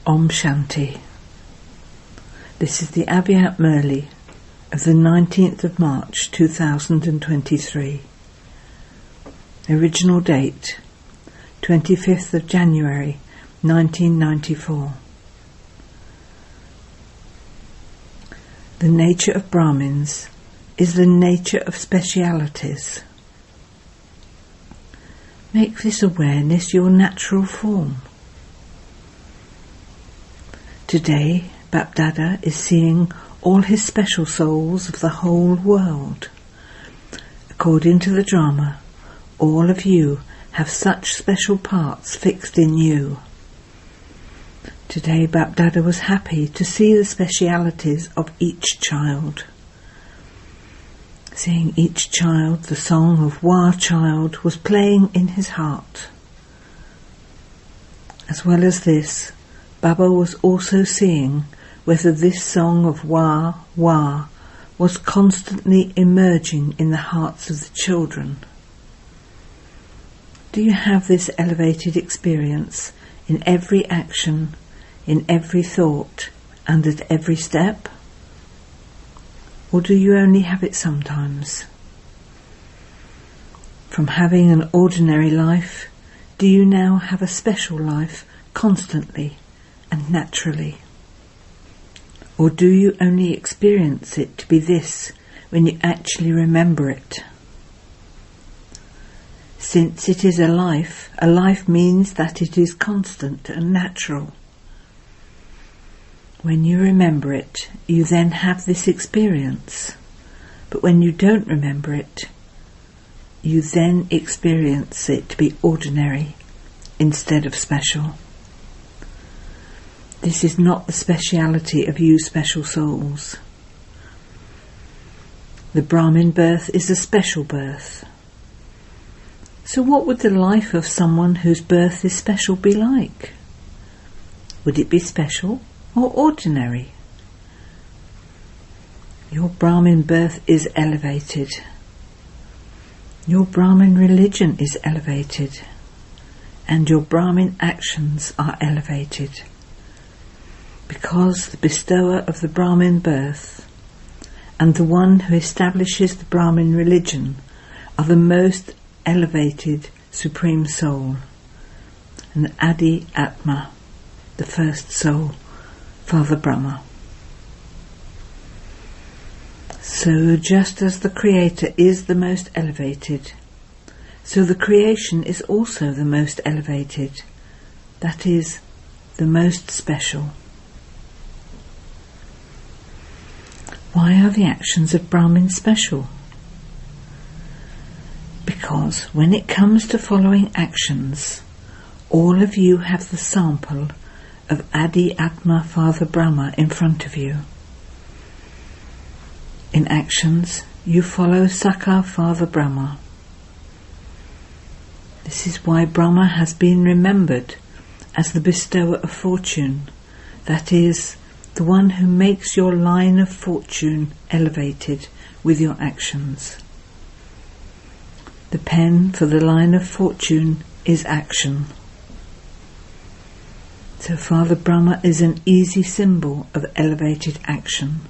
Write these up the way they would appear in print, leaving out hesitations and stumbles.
Om Shanti. This is the Abhyat Murli of the 19th of March 2023. Original date 25th of January 1994. The nature of Brahmins is the nature of specialities. Make this awareness your natural form. Today, Bapdada is seeing all his special souls of the whole world. According to the drama, all of you have such special parts fixed in you. Today, Bapdada was happy to see the specialities of each child. Seeing each child, the song of Wa Child was playing in his heart. As well as this, Baba was also seeing whether this song of Wa, Wa was constantly emerging in the hearts of the children. Do you have this elevated experience in every action, in every thought, and at every step? Or do you only have it sometimes? From having an ordinary life, do you now have a special life constantly and naturally? Or do you only experience it to be this when you actually remember it? Since it is a life means that it is constant and natural. When you remember it, you then have this experience. But when you don't remember it, you then experience it to be ordinary instead of special. This is not the speciality of you special souls. The Brahmin birth is a special birth. So what would the life of someone whose birth is special be like? Would it be special or ordinary? Your Brahmin birth is elevated. Your Brahmin religion is elevated. And your Brahmin actions are elevated. Because the bestower of the Brahmin birth and the one who establishes the Brahmin religion are the most elevated Supreme Soul, and Adi Atma, the first soul, Father Brahma. So just as the Creator is the most elevated, so the creation is also the most elevated, that is, the most special. Why are the actions of Brahmin special? Because when it comes to following actions, all of you have the sample of Adi Atma Father Brahma in front of you. In actions, you follow Sakar Father Brahma. This is why Brahma has been remembered as the bestower of fortune, that is, the one who makes your line of fortune elevated with your actions. The pen for the line of fortune is action. So Father Brahma is an easy symbol of elevated action.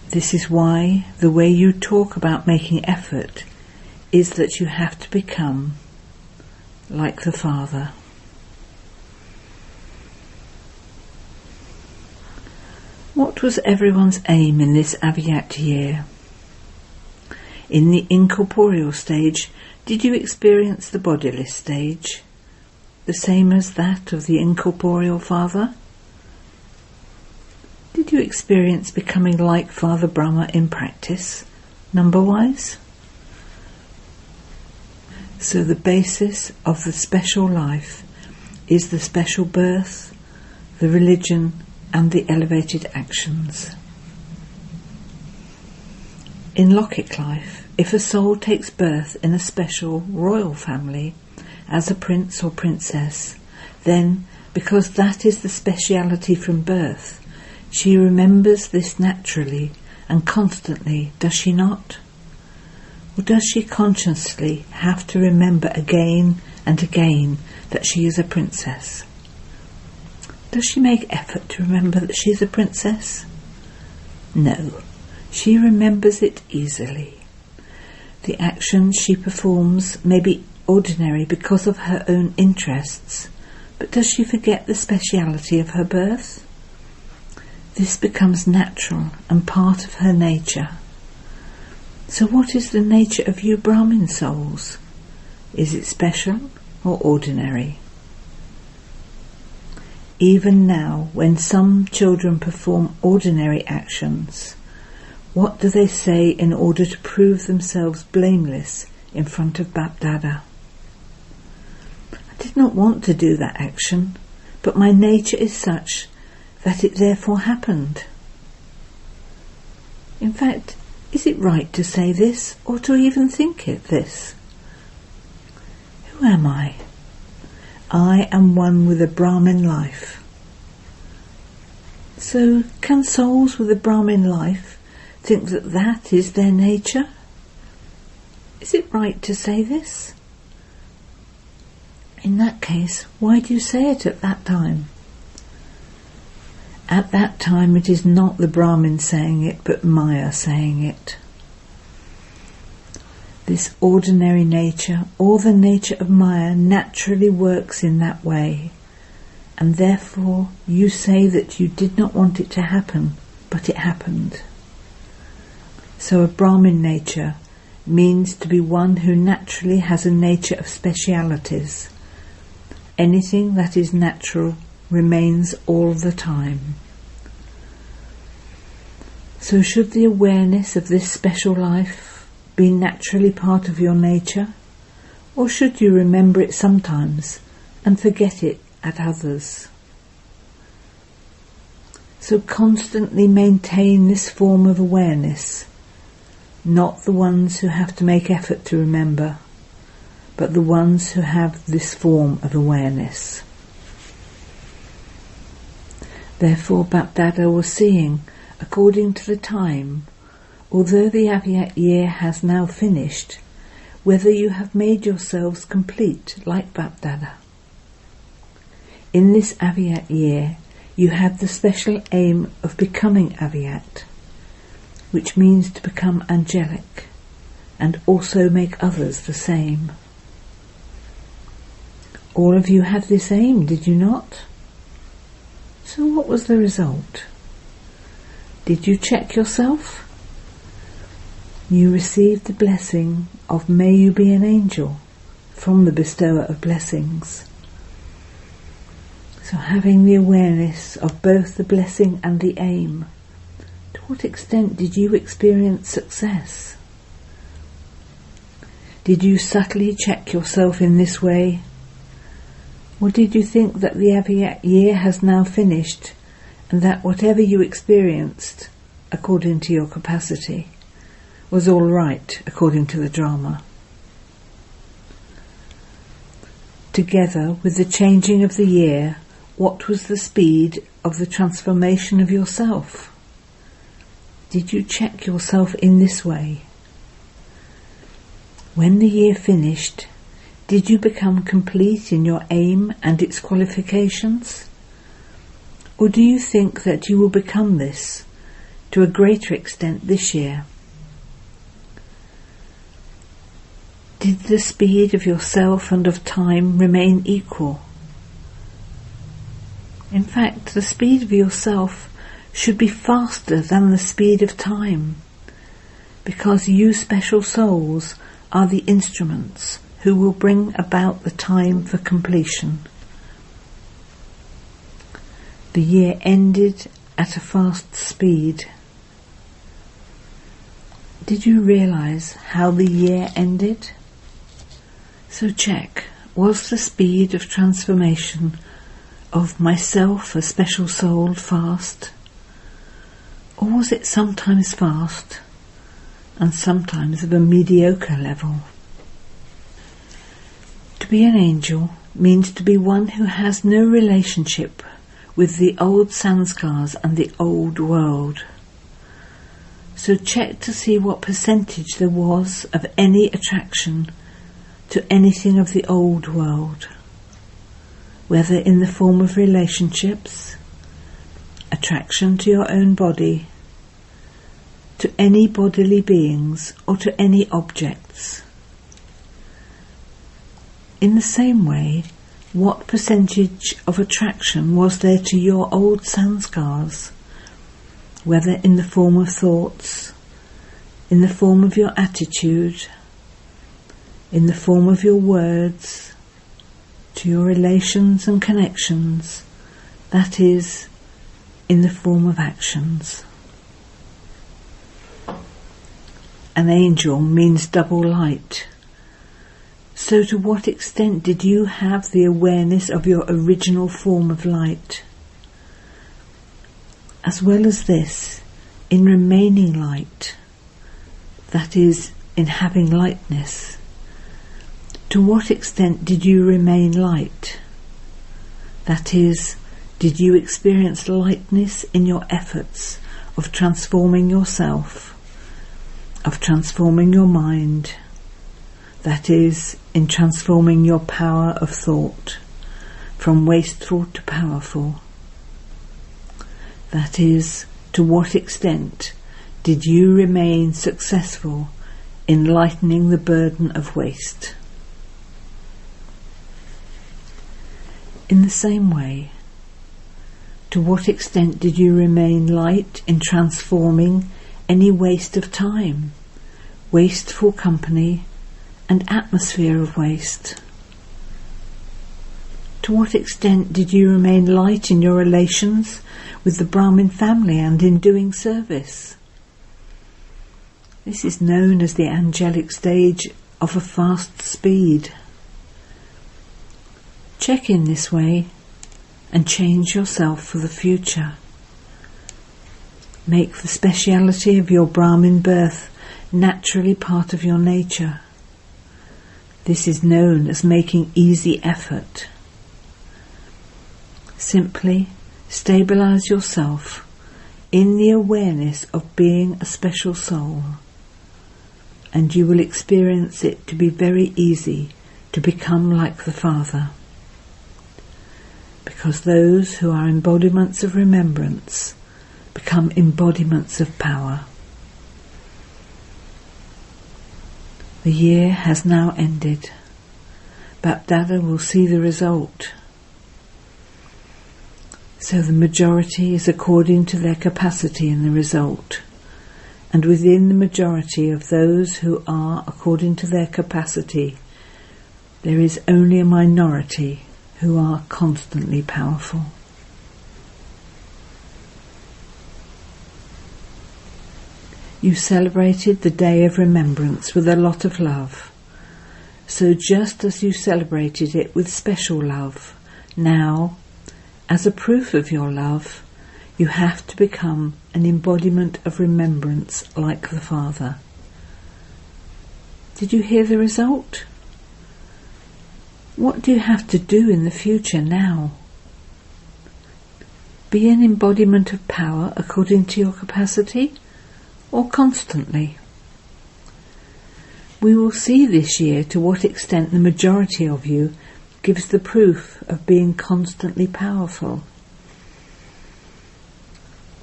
This is why the way you talk about making effort is that you have to become like the Father. What was everyone's aim in this Abhyat year? In the incorporeal stage, did you experience the bodiless stage, the same as that of the incorporeal Father? Did you experience becoming like Father Brahma in practice, number-wise? So the basis of the special life is the special birth, the religion, and the elevated actions. In Lokic life, if a soul takes birth in a special royal family as a prince or princess, then, because that is the speciality from birth, she remembers this naturally and constantly, does she not? Or does she consciously have to remember again and again that she is a princess? Does she make effort to remember that she's a princess? No, she remembers it easily. The actions she performs may be ordinary because of her own interests, but does she forget the speciality of her birth? This becomes natural and part of her nature. So what is the nature of you Brahmin souls? Is it special or ordinary? Even now, when some children perform ordinary actions, what do they say in order to prove themselves blameless in front of Bap Dada? I did not want to do that action, but my nature is such that it therefore happened. In fact, is it right to say this, or to even think it this? Who am I? I am one with a Brahmin life. So, can souls with a Brahmin life think that that is their nature? Is it right to say this? In that case, why do you say it at that time? At that time it is not the Brahmin saying it, but Maya saying it. This ordinary nature, or the nature of Maya, naturally works in that way, and therefore you say that you did not want it to happen, but it happened. So a Brahmin nature means to be one who naturally has a nature of specialities. Anything that is natural remains all the time. So should the awareness of this special life be naturally part of your nature, or should you remember it sometimes and forget it at others? So constantly maintain this form of awareness, not the ones who have to make effort to remember, but the ones who have this form of awareness. Therefore Bap Dada was seeing, according to the time, although the Avyat year has now finished, whether you have made yourselves complete like Bap Dada. In this Avyat year, you have the special aim of becoming Avyat, which means to become angelic, and also make others the same. All of you had this aim, did you not? So what was the result? Did you check yourself? You received the blessing of "May you be an angel" from the bestower of blessings. So having the awareness of both the blessing and the aim, to what extent did you experience success? Did you subtly check yourself in this way? Or did you think that the Avyat year has now finished and that whatever you experienced, according to your capacity, was all right according to the drama? Together with the changing of the year, what was the speed of the transformation of yourself? Did you check yourself in this way? When the year finished, did you become complete in your aim and its qualifications? Or do you think that you will become this to a greater extent this year? Did the speed of yourself and of time remain equal? In fact, the speed of yourself should be faster than the speed of time, because you special souls are the instruments who will bring about the time for completion. The year ended at a fast speed. Did you realize how the year ended? So check, was the speed of transformation of myself, a special soul, fast? Or was it sometimes fast and sometimes of a mediocre level? To be an angel means to be one who has no relationship with the old sanskars and the old world. So check to see what percentage there was of any attraction to anything of the old world. whether in the form of relationships, attraction to your own body, to any bodily beings, or to any objects. In the same way, what percentage of attraction was there to your old sanskars, whether in the form of thoughts, in the form of your attitude, in the form of your words, to your relations and connections, that is, in the form of actions. An angel means double light. So to what extent did you have the awareness of your original form of light? As well as this, in remaining light, that is, in having lightness, to what extent did you remain light? That is, did you experience lightness in your efforts of transforming yourself, of transforming your mind, that is, in transforming your power of thought from wasteful to powerful? That is, to what extent did you remain successful in lightening the burden of waste? In the same way, to what extent did you remain light in transforming any waste of time, wasteful company, and atmosphere of waste? To what extent did you remain light in your relations with the Brahmin family and in doing service? This is known as the angelic stage of a fast speed. Check in this way and change yourself for the future. Make the speciality of your Brahmin birth naturally part of your nature. This is known as making easy effort. Simply stabilize yourself in the awareness of being a special soul, and you will experience it to be very easy to become like the Father. Because those who are embodiments of remembrance become embodiments of power. The year has now ended. Bapdada will see the result. So the majority is according to their capacity in the result, and within the majority of those who are according to their capacity, there is only a minority who are constantly powerful. You celebrated the Day of Remembrance with a lot of love. So just as you celebrated it with special love, now, as a proof of your love, you have to become an embodiment of remembrance like the Father. Did you hear the result? What do you have to do in the future now? Be an embodiment of power according to your capacity, or constantly? We will see this year to what extent the majority of you gives the proof of being constantly powerful.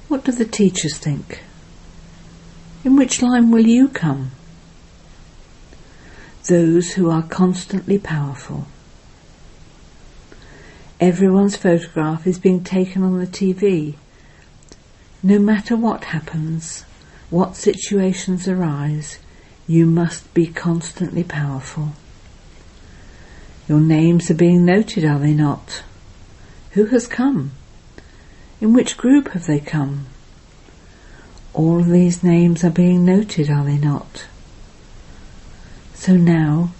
What do the teachers think? In which line will you come? Those who are constantly powerful. Everyone's photograph is being taken on the TV. No matter what happens, what situations arise, you must be constantly powerful. Your names are being noted, are they not? Who has come? In which group have they come? All of these names are being noted, are they not? So now,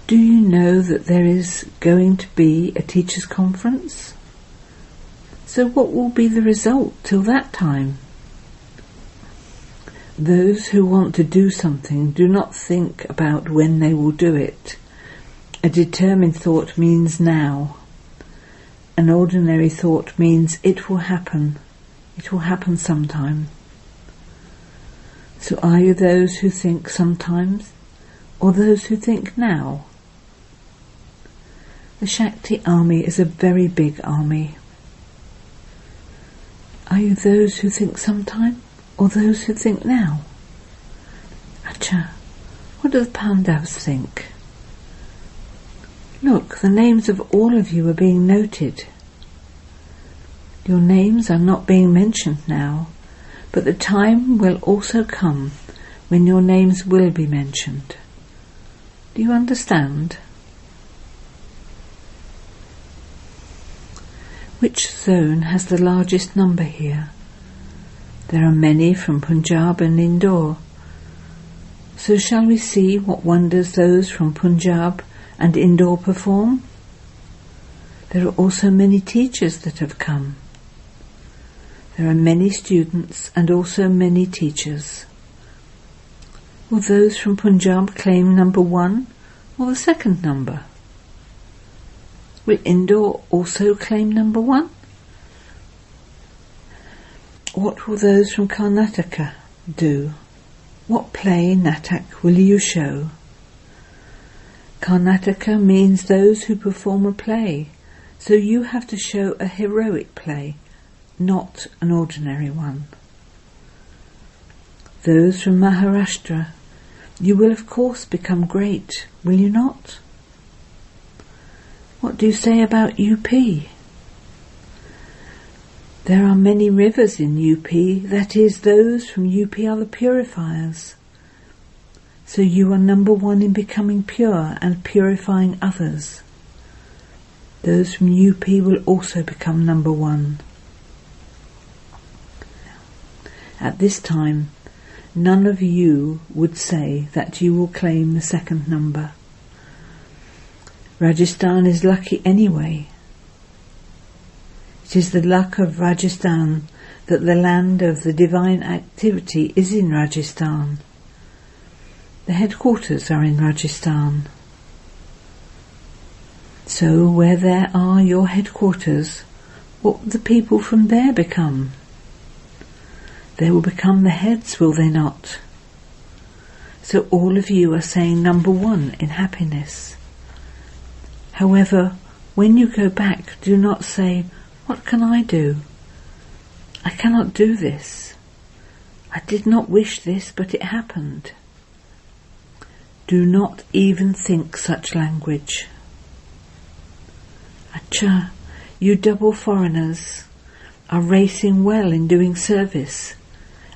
do you know that there is going to be a teachers' conference? So what will be the result till that time? Those who want to do something do not think about when they will do it. A determined thought means now. An ordinary thought means it will happen. It will happen sometime. So are you those who think sometimes, or those who think now? The Shakti army is a very big army. Are you those who think sometime, or those who think now? Acha, what do the Pandavas think? Look, the names of all of you are being noted. Your names are not being mentioned now, but the time will also come when your names will be mentioned. Do you understand? Which zone has the largest number here? There are many from Punjab and Indore. So shall we see what wonders those from Punjab and Indore perform? There are also many teachers that have come. There are many students and also many teachers. Will those from Punjab claim number 1 or the second number? Will Indore also claim number 1? What will those from Karnataka do? What play Natak will you show? Karnataka means those who perform a play, so you have to show a heroic play, not an ordinary one. Those from Maharashtra, you will of course become great, will you not? What do you say about UP? There are many rivers in UP, that is, those from UP are the purifiers. So you are number 1 in becoming pure and purifying others. Those from UP will also become number 1. At this time, none of you would say that you will claim the second number. Rajasthan is lucky anyway. It is the luck of Rajasthan that the land of the divine activity is in Rajasthan. The headquarters are in Rajasthan. So where there are your headquarters, what will the people from there become? They will become the heads, will they not? So all of you are saying number 1 in happiness. However, when you go back, do not say, "What can I do? I cannot do this. I did not wish this, but it happened." Do not even think such language. Acha, you double foreigners are racing well in doing service,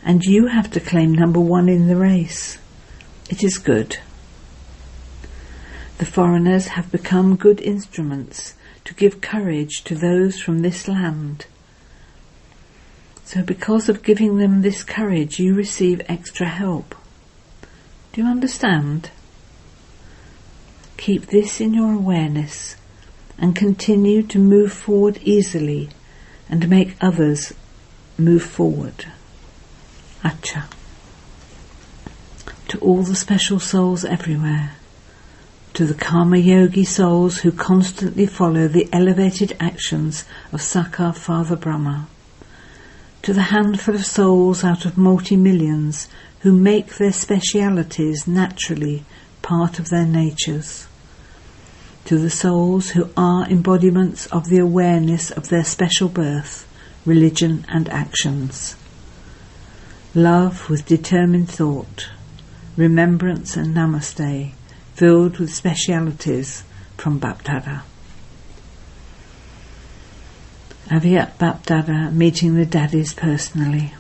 and you have to claim number 1 in the race. It is good. The foreigners have become good instruments to give courage to those from this land. So because of giving them this courage, you receive extra help. Do you understand? Keep this in your awareness and continue to move forward easily and make others move forward. Acha. To all the special souls everywhere, to the Karma Yogi souls who constantly follow the elevated actions of Sakar Father Brahma, to the handful of souls out of multi-millions who make their specialities naturally part of their natures, to the souls who are embodiments of the awareness of their special birth, religion and actions. Love with determined thought, remembrance and namaste, filled with specialities from Bapdada. Avyat Bapdada meeting the daddies personally.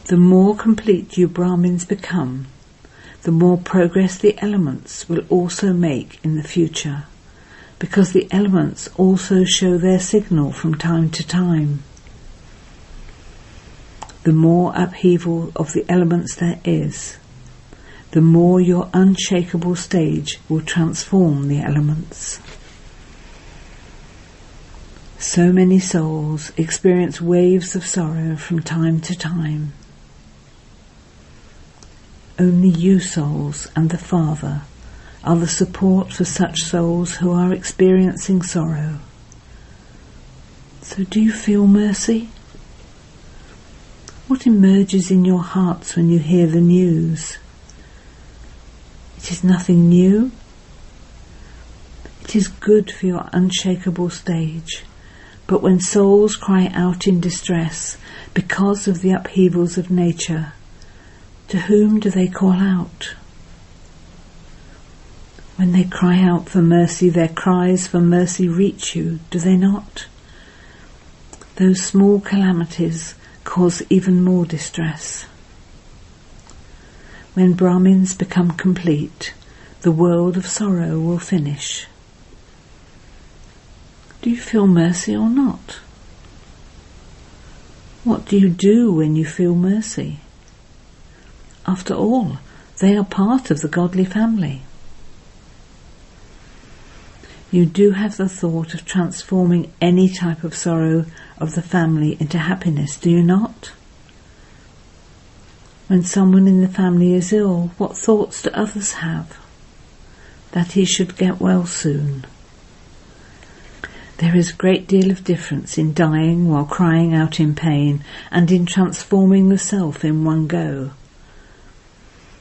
The more complete you Brahmins become, the more progress the elements will also make in the future, because the elements also show their signal from time to time. The more upheaval of the elements there is, the more your unshakable stage will transform the elements. So many souls experience waves of sorrow from time to time. Only you souls and the Father are the support for such souls who are experiencing sorrow. So do you feel mercy? What emerges in your hearts when you hear the news? It is nothing new, It is good for your unshakable stage. But when souls cry out in distress because of the upheavals of nature, to whom do they call out? When they cry out for mercy, their cries for mercy reach you, do they not? Those small calamities cause even more distress. When Brahmins become complete, the world of sorrow will finish. Do you feel mercy or not? What do you do when you feel mercy? After all, they are part of the godly family. You do have the thought of transforming any type of sorrow of the family into happiness, do you not? When someone in the family is ill, what thoughts do others have? That he should get well soon. There is a great deal of difference in dying while crying out in pain and in transforming the self in one go.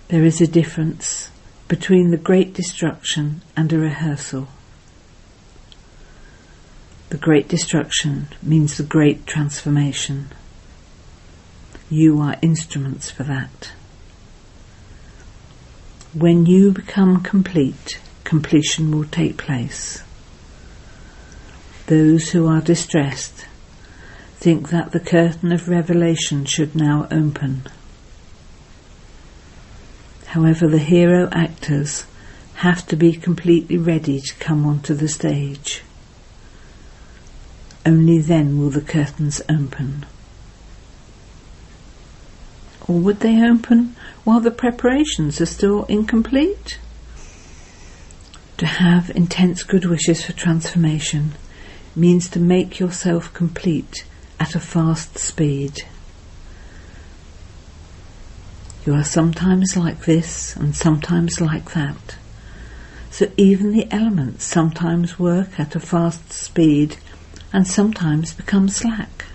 There is a difference between the great destruction and a rehearsal. The great destruction means the great transformation. You are instruments for that. When you become complete, completion will take place. Those who are distressed think that the curtain of revelation should now open. However, the hero actors have to be completely ready to come onto the stage. Only then will the curtains open. Or would they open while the preparations are still incomplete? To have intense good wishes for transformation means to make yourself complete at a fast speed. You are sometimes like this and sometimes like that. So even the elements sometimes work at a fast speed and sometimes become slack.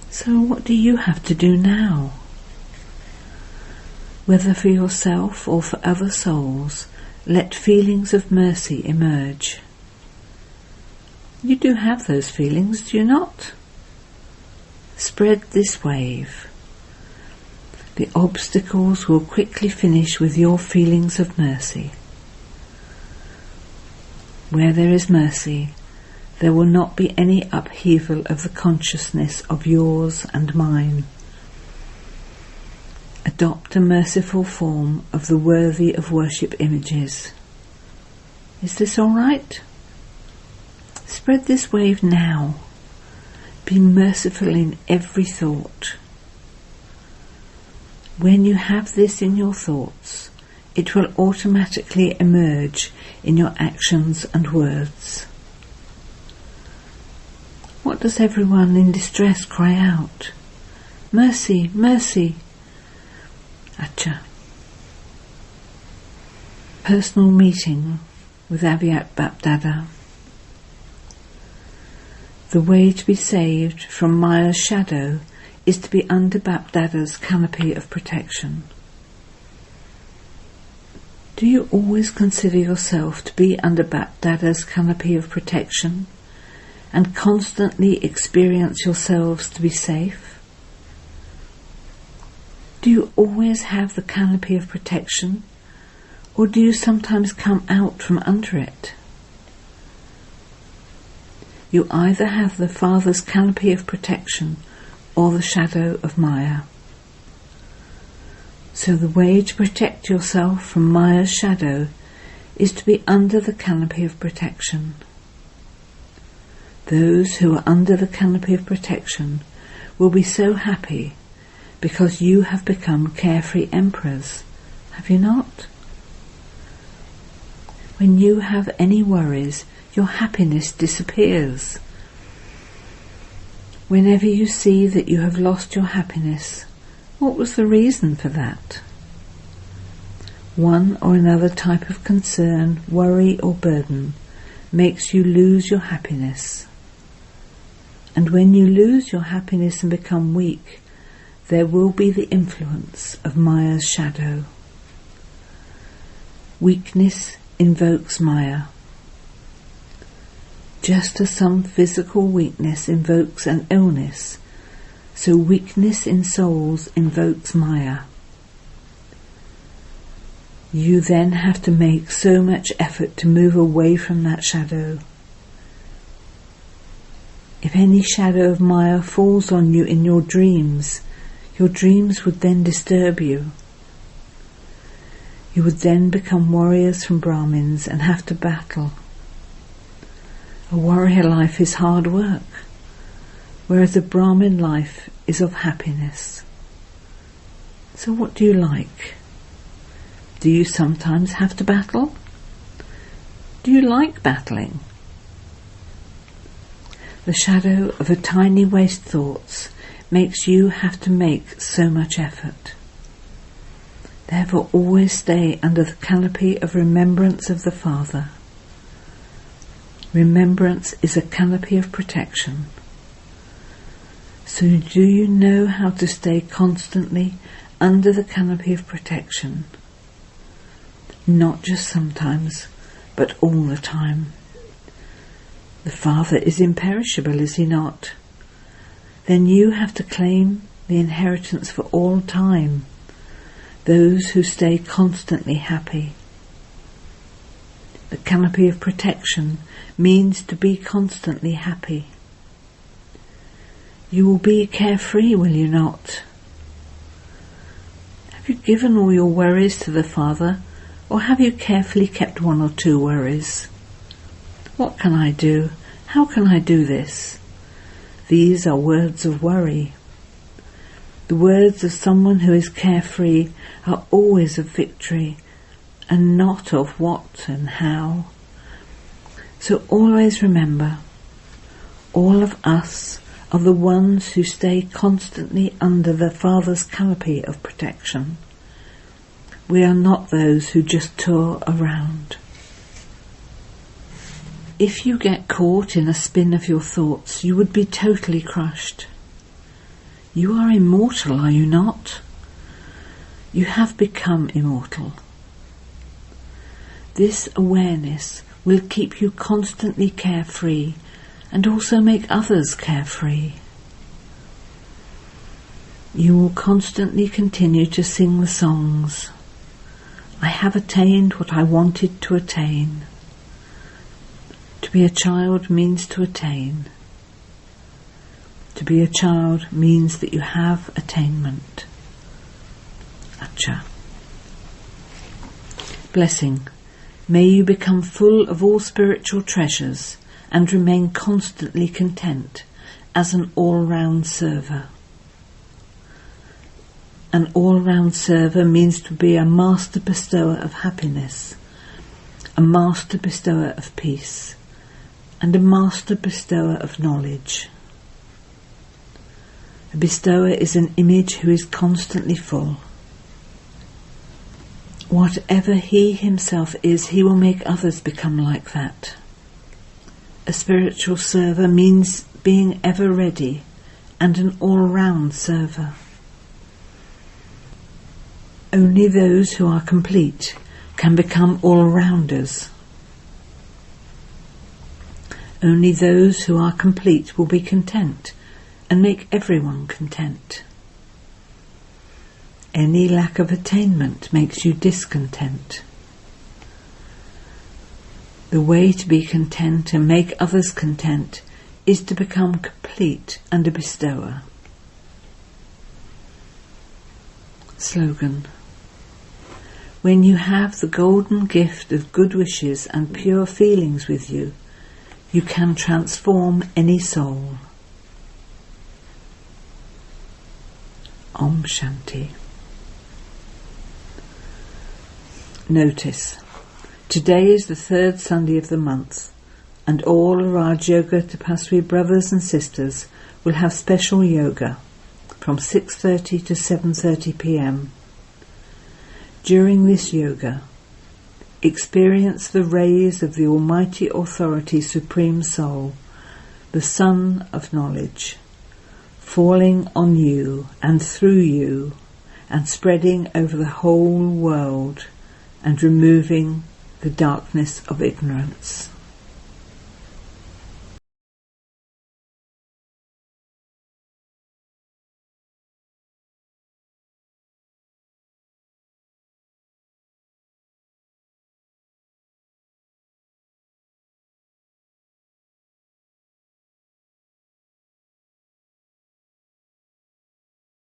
So what do you have to do now? Whether for yourself or for other souls, let feelings of mercy emerge. You do have those feelings, do you not? Spread this wave. The obstacles will quickly finish with your feelings of mercy. Where there is mercy, there will not be any upheaval of the consciousness of yours and mine. Adopt a merciful form of the worthy of worship images. Is this all right? Spread this wave now. Be merciful in every thought. When you have this in your thoughts, it will automatically emerge in your actions and words. What does everyone in distress cry out? Mercy, mercy. Acha. Personal meeting with Avyat Bapdada. The way to be saved from Maya's shadow is to be under Bapdada's canopy of protection. Do you always consider yourself to be under Bapdada's canopy of protection and constantly experience yourselves to be safe? Do you always have the canopy of protection, or do you sometimes come out from under it? You either have the Father's canopy of protection or the shadow of Maya. So the way to protect yourself from Maya's shadow is to be under the canopy of protection. Those who are under the canopy of protection will be so happy because you have become carefree emperors, have you not? When you have any worries, your happiness disappears. Whenever you see that you have lost your happiness, what was the reason for that? One or another type of concern, worry or burden makes you lose your happiness. And when you lose your happiness and become weak, there will be the influence of Maya's shadow. Weakness invokes Maya. Just as some physical weakness invokes an illness, so weakness in souls invokes Maya. You then have to make so much effort to move away from that shadow. If any shadow of Maya falls on you in your dreams would then disturb you. You would then become warriors from Brahmins and have to battle. A warrior life is hard work, whereas a Brahmin life is of happiness. So what do you like? Do you sometimes have to battle? Do you like battling? The shadow of a tiny waste thoughts makes you have to make so much effort. Therefore always stay under the canopy of remembrance of the Father. Remembrance is a canopy of protection. So do you know how to stay constantly under the canopy of protection? Not just sometimes, but all the time. The Father is imperishable, is he not? Then you have to claim the inheritance for all time, those who stay constantly happy. The canopy of protection means to be constantly happy. You will be carefree, will you not? Have you given all your worries to the Father, or have you carefully kept one or two worries? What can I do? How can I do this? These are words of worry. The words of someone who is carefree are always of victory, and not of what and how. So always remember, all of us are the ones who stay constantly under the Father's canopy of protection. We are not those who just tour around. If you get caught in a spin of your thoughts, you would be totally crushed. You are immortal, are you not? You have become immortal. This awareness will keep you constantly carefree and also make others carefree. You will constantly continue to sing the songs. I have attained what I wanted to attain. To be a child means to attain. To be a child means that you have attainment. Acha. Blessing. May you become full of all spiritual treasures and remain constantly content as an all-round server. An all-round server means to be a master bestower of happiness, a master bestower of peace, and a master bestower of knowledge. A bestower is an image who is constantly full. Whatever he himself is, he will make others become like that. A spiritual server means being ever ready and an all-round server. Only those who are complete can become all-rounders. Only those who are complete will be content and make everyone content. Any lack of attainment makes you discontent. The way to be content and make others content is to become complete and a bestower. Slogan. When you have the golden gift of good wishes and pure feelings with you, you can transform any soul. Om Shanti. Notice, today is the third Sunday of the month, and all Raj Yoga Tapaswi brothers and sisters will have special yoga from 6:30 to 7:30 p.m. During this yoga, experience the rays of the Almighty Authority Supreme Soul, the Sun of Knowledge, falling on you and through you and spreading over the whole world and removing the darkness of ignorance.